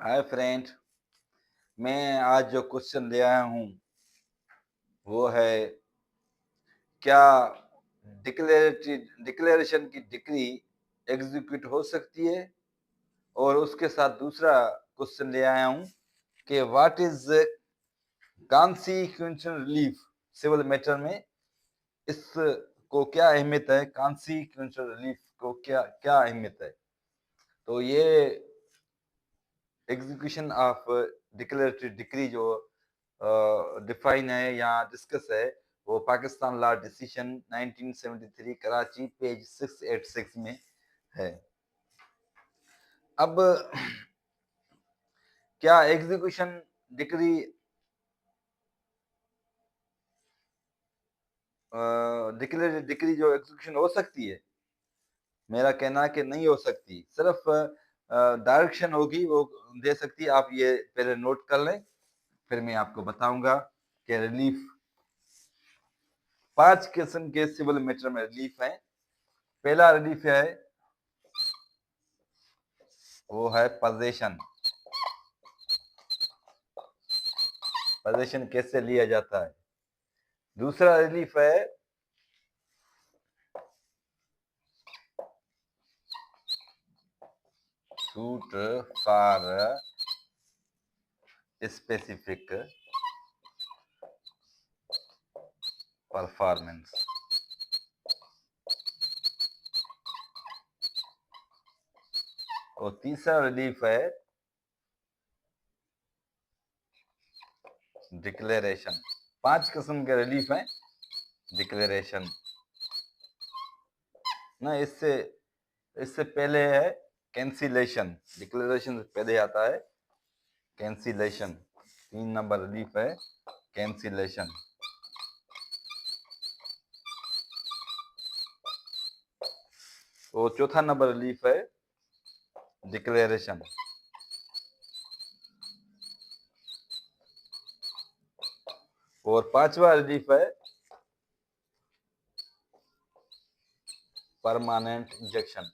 Hi friend. मैं आज जो क्वेश्चन ले आया हूँ वो है, क्या डिक्लेरेशन की डिक्री एग्जीक्यूट हो सकती है। और उसके साथ दूसरा क्वेश्चन ले आया हूँ कि what is consequential relief civil matter में। इसको क्या अहमियत है, कॉन्सिक्वेंशियल रिलीफ को क्या क्या अहमियत है। तो ये एग्जीक्यूशन ऑफ डिक्लेरेटरी डिक्री जो डिफाइन है या डिस्कस है, वो Pakistan law decision 1973 Karachi page 686 में है। अब क्या एग्जीक्यूशन डिक्री डिक्लेरेटरी डिक्री जो एग्जीक्यूशन हो सकती है? मेरा कहना है कि नहीं हो सकती। सिर्फ डायरेक्शन होगी वो दे सकती है। आप ये पहले नोट कर लें, फिर मैं आपको बताऊंगा कि रिलीफ 5 किस्म के सिविल मैटर में रिलीफ है। पहला रिलीफ है वो है पोजेशन। पोजेशन कैसे लिया जाता है। दूसरा रिलीफ है सूट फॉर स्पेसिफिक परफॉर्मेंस। और तीसरा रिलीफ है डिक्लेरेशन। 5 किस्म के रिलीफ हैं। डिक्लेरेशन ना, इससे इससे पहले है कैंसिलेशन। डिक्लेरेशन से पहले आता है कैंसिलेशन। 3 नंबर रिलीफ है कैंसिलेशन। और चौथा नंबर रिलीफ है डिक्लेरेशन। और पांचवा रिलीफ है परमानेंट इंजेक्शन।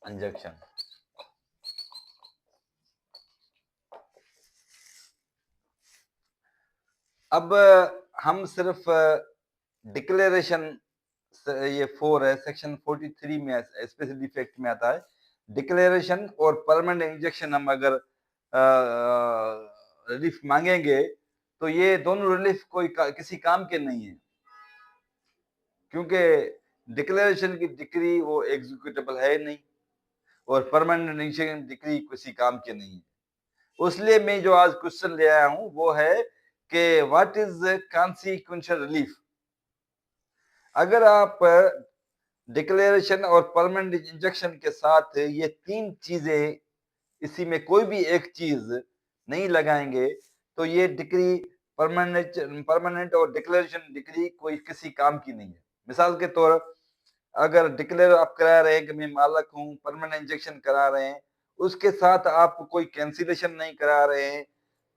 इंजेक्शन अब हम सिर्फ डिक्लेरेशन, ये 4 है, सेक्शन 43 में स्पेशल डिफेक्ट में आता है। डिक्लेरेशन और परमानेंट इंजेक्शन हम अगर रिलीफ मांगेंगे तो ये दोनों रिलीफ किसी काम के नहीं है, क्योंकि डिक्लेरेशन की डिक्री वो एग्जीक्यूटेबल है नहीं और परमानेंट इंजेक्शन डिक्री किसी काम के नहीं है। इसलिए मैं जो आज क्वेश्चन ले आया हूं वो है कि व्हाट इज कॉन्सिक्वेंशियल रिलीफ। अगर आप डिक्लेरेशन और परमानेंट इंजेक्शन के साथ ये 3 चीजें, इसी में कोई भी एक चीज नहीं लगाएंगे तो ये डिक्री परमानेंट और डिक्लेरेशन डिक्री कोई किसी काम की नहीं है। मिसाल के तौर, अगर डिक्लेयर आप करा रहे हैं कि मैं मालक हूं, परमानेंट इंजेक्शन करा रहे हैं, उसके साथ आप कोई कैंसिलेशन नहीं करा रहे हैं,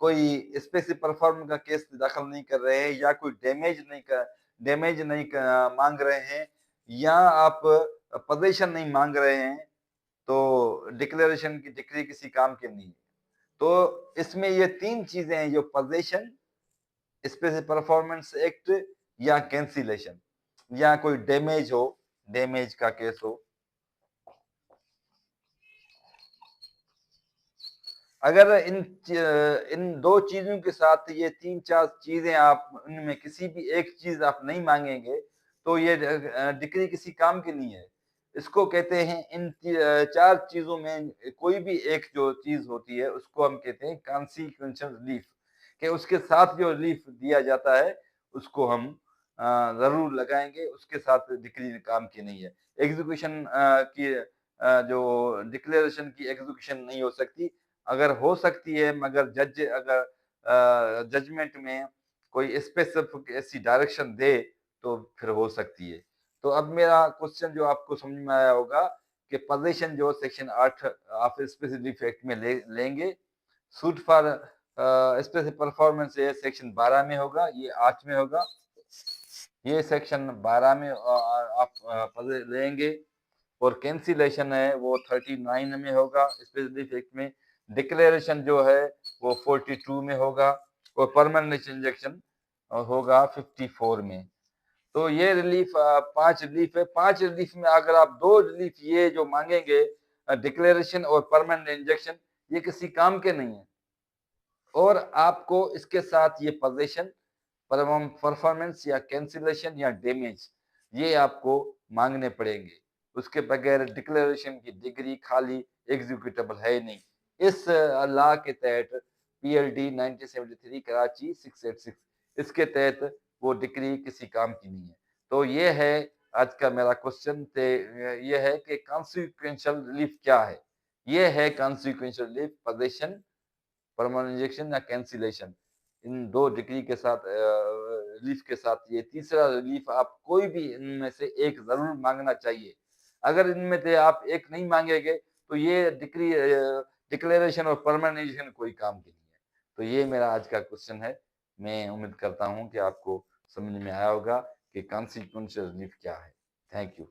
कोई स्पेसिफिक परफॉर्म का केस दाखिल नहीं कर रहे हैं, या कोई डैमेज नहीं मांग रहे हैं, या आप पोजीशन नहीं मांग रहे हैं, तो डिक्लेरेशन की डिक्री किसी काम की नहीं है। तो इसमें ये 3 चीजें हैं, जो पोजीशन, स्पेसिफिक परफॉर्मेंस एक्ट, या कैंसिलेशन, या कोई डैमेज हो, डैमेज का केस हो। अगर इन 2 चीजों के साथ ये 3-4 चीजें, आप उनमें किसी भी एक चीज आप नहीं मांगेंगे तो ये डिक्री किसी काम की नहीं है। इसको कहते हैं, इन 4 चीजों में कोई भी एक जो चीज होती है उसको हम कहते हैं कॉन्सिक्वेंशियल रिलीफ, कि उसके साथ जो रिलीफ दिया जाता है उसको हम जरूर लगाएंगे, उसके साथ डिक्री काम की नहीं है। एग्जीक्यूशन की जो डिक्लेरेशन की एग्जीक्यूशन नहीं हो सकती। अगर हो सकती है मगर जज अगर जजमेंट में कोई स्पेसिफिक ऐसी डायरेक्शन दे तो फिर हो सकती है। तो अब मेरा क्वेश्चन जो आपको समझ में आया होगा कि पोजीशन जो सेक्शन 8 ऑफ स्पेसिफिक एक्ट में लेंगे, सूट फॉर स्पेसिफिक परफॉर्मेंस ये सेक्शन 12 में होगा, ये 8 में होगा। ये सेक्शन 12 में आप लेंगे। और कैंसिलेशन है वो 39 में होगा स्पेशल रिलीफ एक्ट में, डिक्लेरेशन जो है वो 42 में होगा और परमानेंट इंजेक्शन होगा 54 में। तो ये रिलीफ 5 रिलीफ है। 5 रिलीफ में अगर आप 2 रिलीफ ये जो मांगेंगे डिक्लेरेशन और परमानेंट इंजेक्शन, ये किसी काम के नहीं है और आपको इसके साथ ये पोजीशन परफॉर्मेंस या कैंसिलेशन या डैमेज ये आपको मांगने पड़ेंगे। उसके बगैर डिक्लेरेशन की डिग्री खाली एग्जीक्यूटेबल है ही नहीं। इस लॉ के तहत पीएलडी 1973 कराची 686 इसके तहत वो डिग्री किसी काम की नहीं है। तो ये है आज का मेरा क्वेश्चन थे ये है कि कॉन्सिक्वेंशियल रिलीफ क्या है? ये है consequential relief position permanent injection या कैंसिलेशन इन 2 डिग्री के साथ रिलीफ के साथ ये तीसरा रिलीफ आप कोई भी इनमें से एक ज़रूर माँगना चाहिए। अगर इनमें से आप एक नहीं माँगेंगे तो ये डिग्री डिक्लेरेशन और परमानेंट इंजेक्शन कोई काम की नहीं है। तो ये मेरा आज का क्वेश्चन है। मैं उम्मीद करता हूँ कि आपको समझ में आया होगा कि कॉन्सिक्वेंशियल रिलीफ क्या है। Thank you.